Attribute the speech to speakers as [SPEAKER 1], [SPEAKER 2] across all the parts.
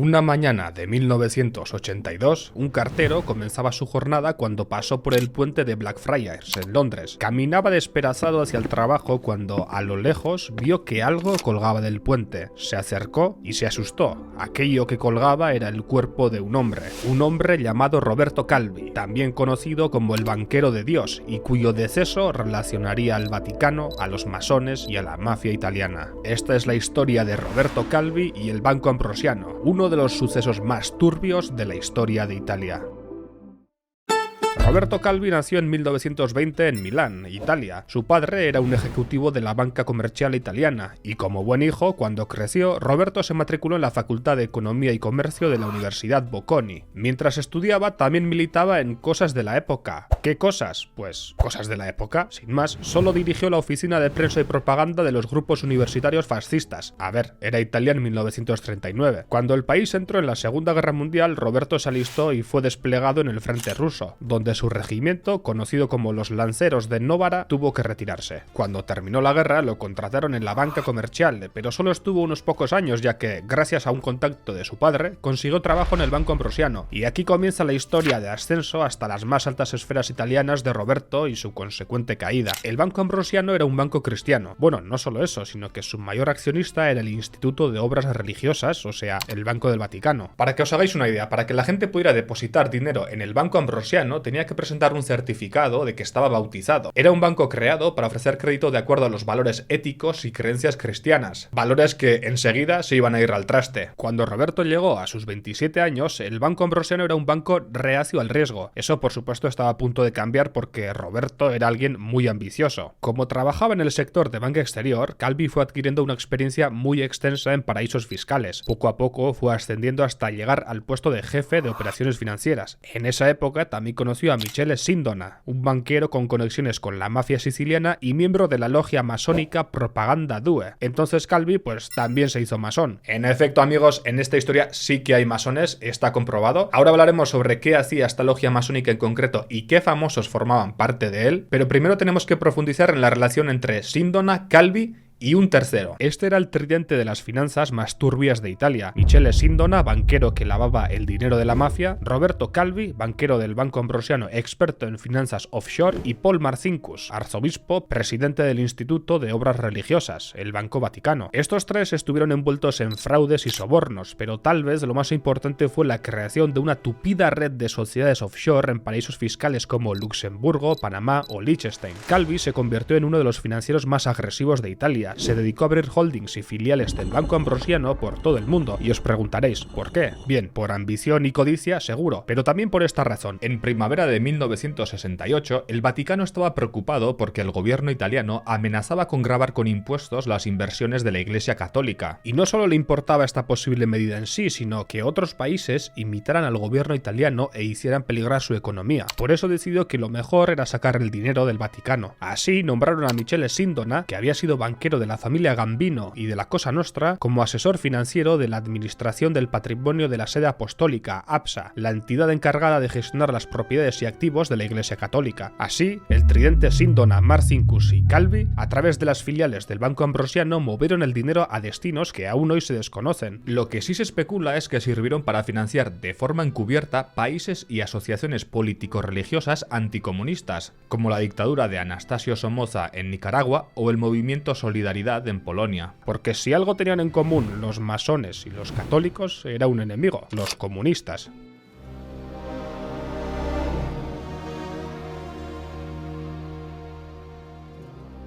[SPEAKER 1] Una mañana de 1982, un cartero comenzaba su jornada cuando pasó por el puente de Blackfriars, en Londres. Caminaba desesperado hacia el trabajo cuando, a lo lejos, vio que algo colgaba del puente. Se acercó y se asustó. Aquello que colgaba era el cuerpo de un hombre llamado Roberto Calvi, también conocido como el banquero de Dios, y cuyo deceso relacionaría al Vaticano, a los masones y a la mafia italiana. Esta es la historia de Roberto Calvi y el Banco Ambrosiano, uno de los sucesos más turbios de la historia de Italia. Roberto Calvi nació en 1920 en Milán, Italia. Su padre era un ejecutivo de la banca comercial italiana y, como buen hijo, cuando creció, Roberto se matriculó en la Facultad de Economía y Comercio de la Universidad Bocconi. Mientras estudiaba, también militaba en cosas de la época. ¿Qué cosas? Pues cosas de la época. Sin más, solo dirigió la oficina de prensa y propaganda de los grupos universitarios fascistas. A ver, era Italia en 1939. Cuando el país entró en la Segunda Guerra Mundial, Roberto se alistó y fue desplegado en el frente ruso, donde su regimiento, conocido como los Lanceros de Novara, tuvo que retirarse. Cuando terminó la guerra, lo contrataron en la banca comercial, pero solo estuvo unos pocos años, ya que, gracias a un contacto de su padre, consiguió trabajo en el Banco Ambrosiano. Y aquí comienza la historia de ascenso hasta las más altas esferas italianas de Roberto y su consecuente caída. El Banco Ambrosiano era un banco cristiano. Bueno, no solo eso, sino que su mayor accionista era el Instituto de Obras Religiosas, o sea, el Banco del Vaticano. Para que os hagáis una idea, para que la gente pudiera depositar dinero en el Banco Ambrosiano, tenía que presentar un certificado de que estaba bautizado. Era un banco creado para ofrecer crédito de acuerdo a los valores éticos y creencias cristianas, valores que enseguida se iban a ir al traste. Cuando Roberto llegó a sus 27 años, el Banco Ambrosiano era un banco reacio al riesgo. Eso, por supuesto, estaba a punto de cambiar porque Roberto era alguien muy ambicioso. Como trabajaba en el sector de banca exterior, Calvi fue adquiriendo una experiencia muy extensa en paraísos fiscales. Poco a poco fue ascendiendo hasta llegar al puesto de jefe de operaciones financieras. En esa época también conoció a Michele Sindona, un banquero con conexiones con la mafia siciliana y miembro de la logia masónica Propaganda Due. Entonces Calvi pues también se hizo masón. En efecto, amigos, en esta historia sí que hay masones, está comprobado. Ahora hablaremos sobre qué hacía esta logia masónica en concreto y qué famosos formaban parte de él, pero primero tenemos que profundizar en la relación entre Sindona, Calvi y un tercero. Este era el tridente de las finanzas más turbias de Italia. Michele Sindona, banquero que lavaba el dinero de la mafia, Roberto Calvi, banquero del Banco Ambrosiano experto en finanzas offshore, y Paul Marcinkus, arzobispo, presidente del Instituto de Obras Religiosas, el Banco Vaticano. Estos tres estuvieron envueltos en fraudes y sobornos, pero tal vez lo más importante fue la creación de una tupida red de sociedades offshore en paraísos fiscales como Luxemburgo, Panamá o Liechtenstein. Calvi se convirtió en uno de los financieros más agresivos de Italia. Se dedicó a abrir holdings y filiales del Banco Ambrosiano por todo el mundo, y os preguntaréis, ¿por qué? Bien, por ambición y codicia, seguro, pero también por esta razón. En primavera de 1968, el Vaticano estaba preocupado porque el gobierno italiano amenazaba con gravar con impuestos las inversiones de la Iglesia Católica, y no solo le importaba esta posible medida en sí, sino que otros países imitaran al gobierno italiano e hicieran peligrar su economía. Por eso decidió que lo mejor era sacar el dinero del Vaticano. Así nombraron a Michele Sindona, que había sido banquero de la familia Gambino y de la Cosa Nostra, como asesor financiero de la Administración del Patrimonio de la Sede Apostólica, APSA, la entidad encargada de gestionar las propiedades y activos de la Iglesia Católica. Así, el tridente Sindona, Marcinkus y Calvi, a través de las filiales del Banco Ambrosiano, movieron el dinero a destinos que aún hoy se desconocen. Lo que sí se especula es que sirvieron para financiar de forma encubierta países y asociaciones político-religiosas anticomunistas, como la dictadura de Anastasio Somoza en Nicaragua o el movimiento Solidaridad en Polonia. Porque si algo tenían en común los masones y los católicos, era un enemigo, los comunistas.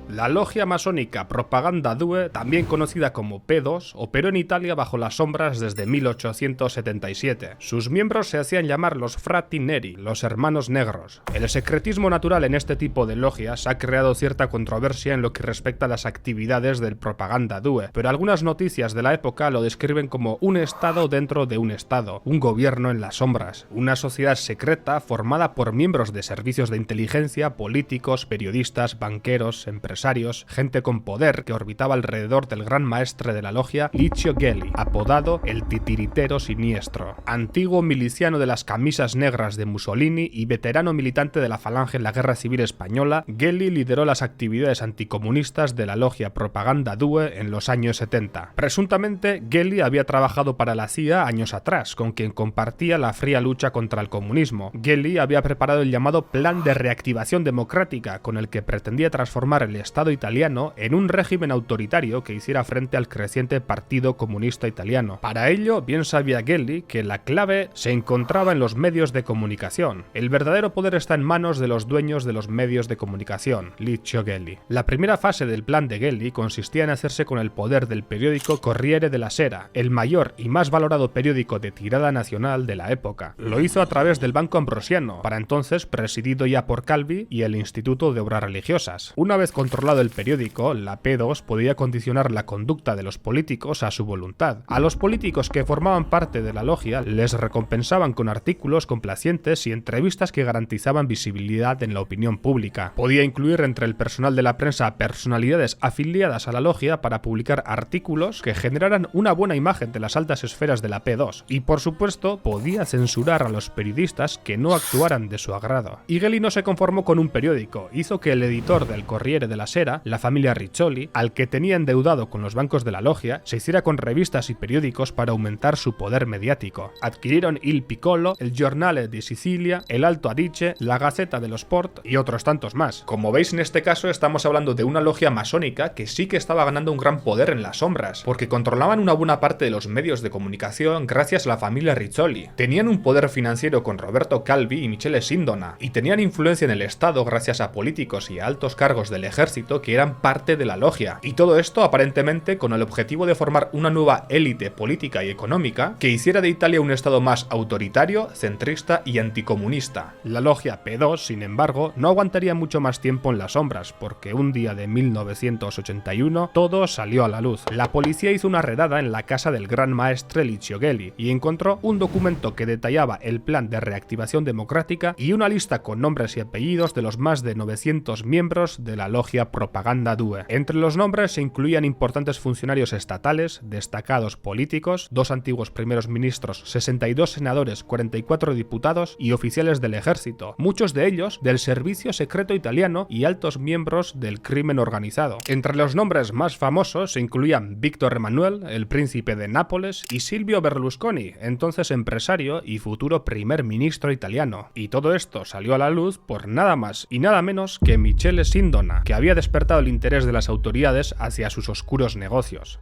[SPEAKER 1] La logia masónica Propaganda Due, también conocida como P2, operó en Italia bajo las sombras desde 1877. Sus miembros se hacían llamar los Frati Neri, los hermanos negros. El secretismo natural en este tipo de logias ha creado cierta controversia en lo que respecta a las actividades del Propaganda Due, pero algunas noticias de la época lo describen como un estado dentro de un estado, un gobierno en las sombras, una sociedad secreta formada por miembros de servicios de inteligencia, políticos, periodistas, banqueros, empresarios, empresarios, gente con poder que orbitaba alrededor del gran maestre de la logia Licio Gelli, apodado el Titiritero Siniestro. Antiguo miliciano de las camisas negras de Mussolini y veterano militante de la Falange en la Guerra Civil Española, Gelli lideró las actividades anticomunistas de la logia Propaganda Due en los años 70. Presuntamente, Gelli había trabajado para la CIA años atrás, con quien compartía la fría lucha contra el comunismo. Gelli había preparado el llamado Plan de Reactivación Democrática, con el que pretendía transformar el Estado italiano en un régimen autoritario que hiciera frente al creciente Partido Comunista Italiano. Para ello, bien sabía Gelli que la clave se encontraba en los medios de comunicación. El verdadero poder está en manos de los dueños de los medios de comunicación, Licio Gelli. La primera fase del plan de Gelli consistía en hacerse con el poder del periódico Corriere della Sera, el mayor y más valorado periódico de tirada nacional de la época. Lo hizo a través del Banco Ambrosiano, para entonces presidido ya por Calvi y el Instituto de Obras Religiosas. Una vez controlado el periódico, la P2 podía condicionar la conducta de los políticos a su voluntad. A los políticos que formaban parte de la logia les recompensaban con artículos complacientes y entrevistas que garantizaban visibilidad en la opinión pública. Podía incluir entre el personal de la prensa personalidades afiliadas a la logia para publicar artículos que generaran una buena imagen de las altas esferas de la P2 y, por supuesto, podía censurar a los periodistas que no actuaran de su agrado. Y Gelli no se conformó con un periódico, hizo que el editor del Corriere della Sera, la familia Riccioli, al que tenía endeudado con los bancos de la logia, se hiciera con revistas y periódicos para aumentar su poder mediático. Adquirieron Il Piccolo, el Giornale di Sicilia, el Alto Adige, la Gazzetta dello Sport y otros tantos más. Como veis, en este caso estamos hablando de una logia masónica que sí que estaba ganando un gran poder en las sombras, porque controlaban una buena parte de los medios de comunicación gracias a la familia Riccioli. Tenían un poder financiero con Roberto Calvi y Michele Sindona, y tenían influencia en el Estado gracias a políticos y a altos cargos del ejército que eran parte de la logia. Y todo esto aparentemente con el objetivo de formar una nueva élite política y económica que hiciera de Italia un Estado más autoritario, centrista y anticomunista. La logia P2, sin embargo, no aguantaría mucho más tiempo en las sombras, porque un día de 1981 todo salió a la luz. La policía hizo una redada en la casa del gran maestre Licio Gelli y encontró un documento que detallaba el plan de reactivación democrática y una lista con nombres y apellidos de los más de 900 miembros de la logia Propaganda Due. Entre los nombres se incluían importantes funcionarios estatales, destacados políticos, 2 antiguos primeros ministros, 62 senadores, 44 diputados y oficiales del ejército, muchos de ellos del servicio secreto italiano y altos miembros del crimen organizado. Entre los nombres más famosos se incluían Víctor Emanuel, el príncipe de Nápoles, y Silvio Berlusconi, entonces empresario y futuro primer ministro italiano. Y todo esto salió a la luz por nada más y nada menos que Michele Sindona, que había despertado el interés de las autoridades hacia sus oscuros negocios.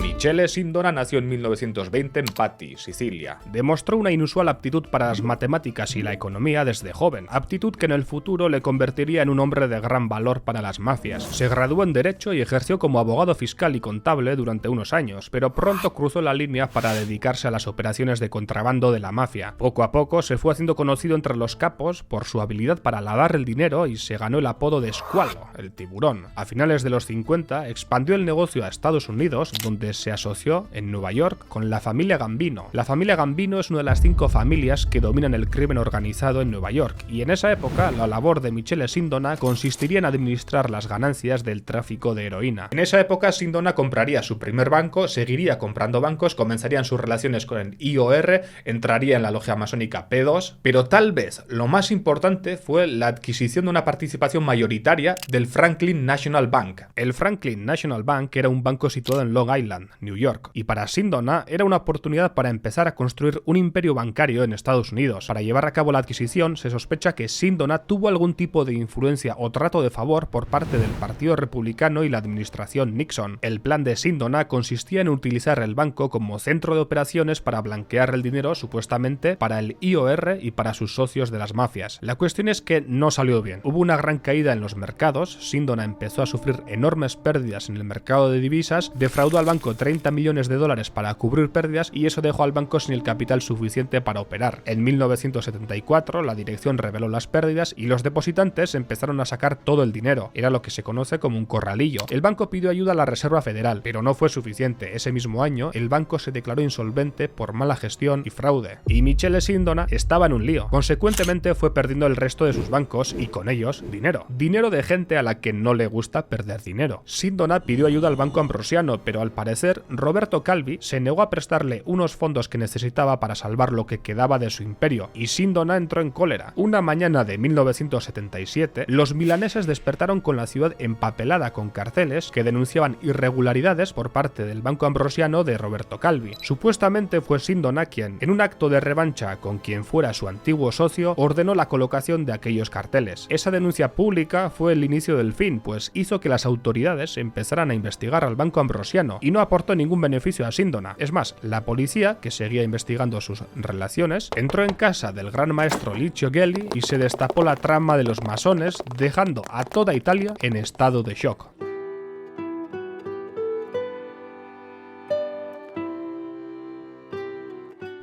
[SPEAKER 1] Michele Sindona nació en 1920 en Patti, Sicilia. Demostró una inusual aptitud para las matemáticas y la economía desde joven, aptitud que en el futuro le convertiría en un hombre de gran valor para las mafias. Se graduó en Derecho y ejerció como abogado fiscal y contable durante unos años, pero pronto cruzó la línea para dedicarse a las operaciones de contrabando de la mafia. Poco a poco se fue haciendo conocido entre los capos por su habilidad para lavar el dinero y se ganó el apodo de Squalo, el tiburón. A finales de los 50 expandió el negocio a Estados Unidos, donde se asoció en Nueva York con la familia Gambino. La familia Gambino es una de las 5 familias que dominan el crimen organizado en Nueva York, y en esa época la labor de Michele Sindona consistiría en administrar las ganancias del tráfico de heroína. En esa época Sindona compraría su primer banco, seguiría comprando bancos, comenzarían sus relaciones con el IOR, entraría en la logia masónica P2, pero tal vez lo más importante fue la adquisición de una participación mayoritaria del Franklin National Bank. El Franklin National Bank era un banco situado en Long Island, New York, y para Sindona era una oportunidad para empezar a construir un imperio bancario en Estados Unidos. Para llevar a cabo la adquisición se sospecha que Sindona tuvo algún tipo de influencia o trato de favor por parte del Partido Republicano y la administración Nixon. El plan de Sindona consistía en utilizar el banco como centro de operaciones para blanquear el dinero supuestamente para el IOR y para sus socios de las mafias. La cuestión es que no salió bien. Hubo una gran caída en los mercados, Sindona empezó a sufrir enormes pérdidas en el mercado de divisas, defraudó al banco $30 millones para cubrir pérdidas y eso dejó al banco sin el capital suficiente para operar. En 1974 la dirección reveló las pérdidas y los depositantes empezaron a sacar todo el dinero. Era lo que se conoce como un corralillo. El banco pidió ayuda a la Reserva Federal, pero no fue suficiente. Ese mismo año el banco se declaró insolvente por mala gestión y fraude. Y Michele Sindona estaba en un lío. Consecuentemente fue perdiendo el resto de sus bancos y con ellos dinero. Dinero de gente a la que no le gusta perder dinero. Sindona pidió ayuda al Banco Ambrosiano, pero al parecer Roberto Calvi se negó a prestarle unos fondos que necesitaba para salvar lo que quedaba de su imperio, y Sindona entró en cólera. Una mañana de 1977, los milaneses despertaron con la ciudad empapelada con carteles que denunciaban irregularidades por parte del Banco Ambrosiano de Roberto Calvi. Supuestamente fue Sindona quien, en un acto de revancha con quien fuera su antiguo socio, ordenó la colocación de aquellos carteles. Esa denuncia pública fue el inicio del fin, pues hizo que las autoridades empezaran a investigar al Banco Ambrosiano y no aportó ningún beneficio a Sindona. Es más, la policía, que seguía investigando sus relaciones, entró en casa del gran maestro Licio Gelli y se destapó la trama de los masones, dejando a toda Italia en estado de shock.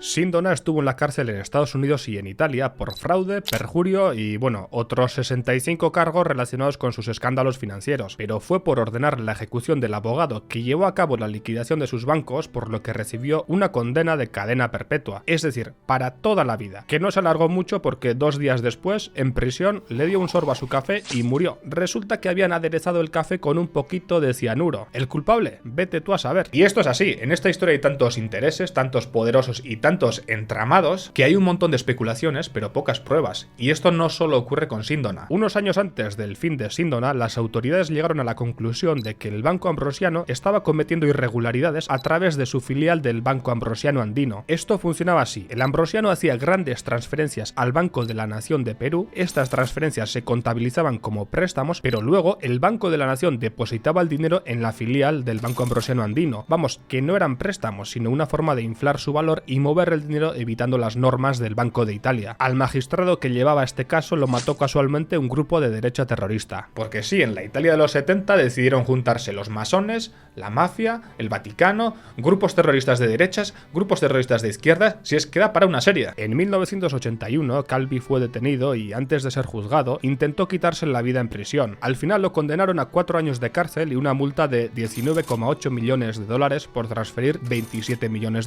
[SPEAKER 1] Sindona estuvo en la cárcel en Estados Unidos y en Italia por fraude, perjurio y, otros 65 cargos relacionados con sus escándalos financieros, pero fue por ordenar la ejecución del abogado que llevó a cabo la liquidación de sus bancos, por lo que recibió una condena de cadena perpetua, es decir, para toda la vida, que no se alargó mucho porque 2 días después, en prisión, le dio un sorbo a su café y murió. Resulta que habían aderezado el café con un poquito de cianuro. ¿El culpable? Vete tú a saber. Y esto es así, en esta historia hay tantos intereses, tantos poderosos y tantos entramados que hay un montón de especulaciones pero pocas pruebas, y esto no solo ocurre con Sindona. Unos años antes del fin de Sindona, las autoridades llegaron a la conclusión de que el Banco Ambrosiano estaba cometiendo irregularidades a través de su filial del Banco Ambrosiano Andino. Esto funcionaba así: el Ambrosiano hacía grandes transferencias al Banco de la Nación de Perú, estas transferencias se contabilizaban como préstamos, pero luego el Banco de la Nación depositaba el dinero en la filial del Banco Ambrosiano Andino. Vamos, que no eran préstamos, sino una forma de inflar su valor y mover el dinero evitando las normas del Banco de Italia. Al magistrado que llevaba este caso lo mató casualmente un grupo de derecha terrorista. Porque sí, en la Italia de los 70 decidieron juntarse los masones, la mafia, el Vaticano, grupos terroristas de derechas, grupos terroristas de izquierdas, si es que da para una serie. En 1981, Calvi fue detenido y antes de ser juzgado, intentó quitarse la vida en prisión. Al final lo condenaron a 4 años de cárcel y una multa de $19,8 millones por transferir $27 millones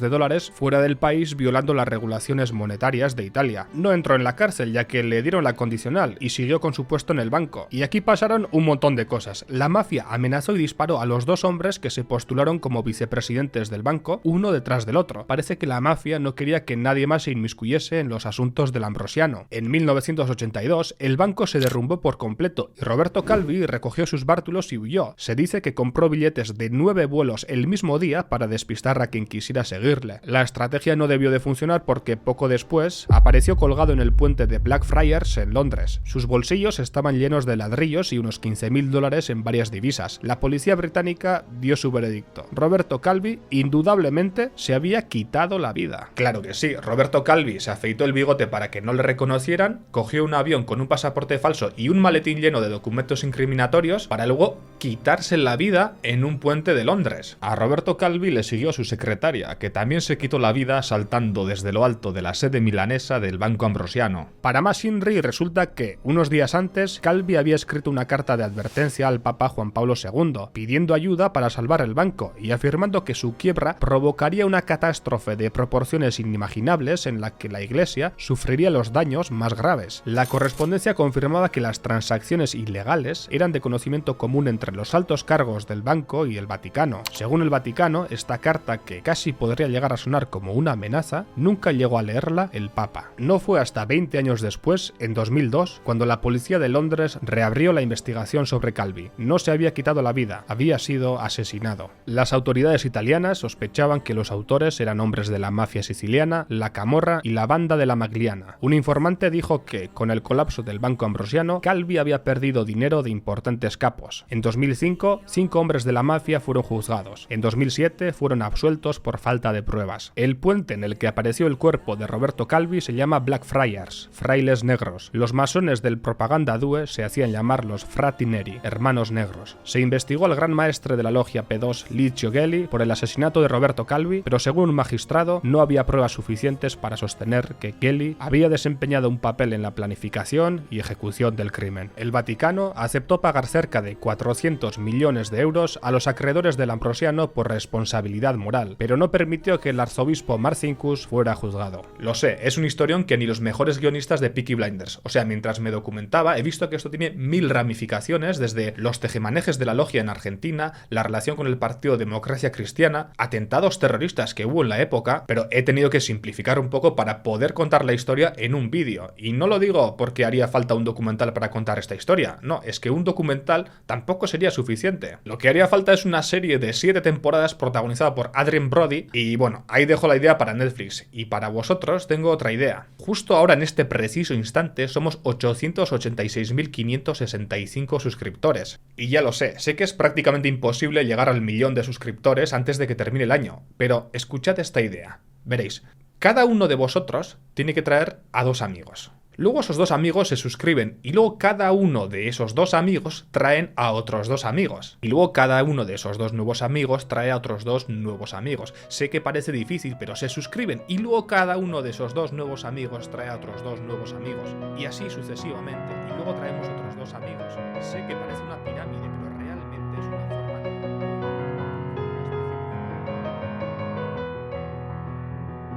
[SPEAKER 1] fuera del país, violando las regulaciones monetarias de Italia. No entró en la cárcel ya que le dieron la condicional y siguió con su puesto en el banco. Y aquí pasaron un montón de cosas. La mafia amenazó y disparó a los 2 hombres que se postularon como vicepresidentes del banco, uno detrás del otro. Parece que la mafia no quería que nadie más se inmiscuyese en los asuntos del Ambrosiano. En 1982, el banco se derrumbó por completo y Roberto Calvi recogió sus bártulos y huyó. Se dice que compró billetes de 9 vuelos el mismo día para despistar a quien quisiera seguirle. La estrategia no debió de funcionar porque poco después apareció colgado en el puente de Blackfriars en Londres. Sus bolsillos estaban llenos de ladrillos y unos $15.000 en varias divisas. La policía británica dio su veredicto: Roberto Calvi indudablemente se había quitado la vida. Claro que sí, Roberto Calvi se afeitó el bigote para que no le reconocieran, cogió un avión con un pasaporte falso y un maletín lleno de documentos incriminatorios para luego quitarse la vida en un puente de Londres. A Roberto Calvi le siguió su secretaria, que también se quitó la vida saltando desde lo alto de la sede milanesa del Banco Ambrosiano. Para más Inri, resulta que, unos días antes, Calvi había escrito una carta de advertencia al Papa Juan Pablo II, pidiendo ayuda para salvar el banco y afirmando que su quiebra provocaría una catástrofe de proporciones inimaginables en la que la Iglesia sufriría los daños más graves. La correspondencia confirmaba que las transacciones ilegales eran de conocimiento común entre los altos cargos del banco y el Vaticano. Según el Vaticano, esta carta, que casi podría llegar a sonar como una amenaza, nunca llegó a leerla el Papa. No fue hasta 20 años después, en 2002, cuando la policía de Londres reabrió la investigación sobre Calvi. No se había quitado la vida, había sido asesinado. Las autoridades italianas sospechaban que los autores eran hombres de la mafia siciliana, la Camorra y la banda de la Magliana. Un informante dijo que, con el colapso del Banco Ambrosiano, Calvi había perdido dinero de importantes capos. En 2005, 5 hombres de la mafia fueron juzgados. En 2007 fueron absueltos por falta de pruebas. El puente en el que apareció el cuerpo de Roberto Calvi se llama Blackfriars, frailes negros. Los masones del Propaganda Due se hacían llamar los Frati Neri, hermanos negros. Se investigó al gran maestre de la logia P2, Licio Gelli, por el asesinato de Roberto Calvi, pero según un magistrado no había pruebas suficientes para sostener que Gelli había desempeñado un papel en la planificación y ejecución del crimen. El Vaticano aceptó pagar cerca de 400 millones de euros a los acreedores del Ambrosiano por responsabilidad moral, pero no permitió que el arzobispo Marcinkus fuera juzgado. Lo sé, es un historión que ni los mejores guionistas de Peaky Blinders. O sea, mientras me documentaba he visto que esto tiene 1000 ramificaciones, desde los tejemanejes de la logia en Argentina, la relación con el Partido Democracia Cristiana, atentados terroristas que hubo en la época, pero he tenido que simplificar un poco para poder contar la historia en un vídeo. Y no lo digo porque haría falta un documental para contar esta historia, no, es que un documental tampoco sería suficiente. Lo que haría falta es una serie de 7 temporadas protagonizada por Adrien Brody, y bueno, ahí dejo la idea para Netflix. Y para vosotros tengo otra idea. Justo ahora en este preciso instante somos 886.565 suscriptores. Y ya lo sé que es prácticamente imposible llegar al 1.000.000 de suscriptores antes de que termine el año, pero escuchad esta idea. Veréis, cada uno de vosotros tiene que traer a 2 amigos. Luego esos 2 amigos se suscriben y luego cada uno de esos 2 amigos traen a otros 2 amigos. Y luego cada uno de esos 2 nuevos amigos trae a otros 2 nuevos amigos. Sé que parece difícil, pero se suscriben y luego cada uno de esos 2 nuevos amigos trae a otros 2 nuevos amigos. Y así sucesivamente. Y luego traemos otros 2 amigos. Sé que parece una pirámide, pero realmente es una forma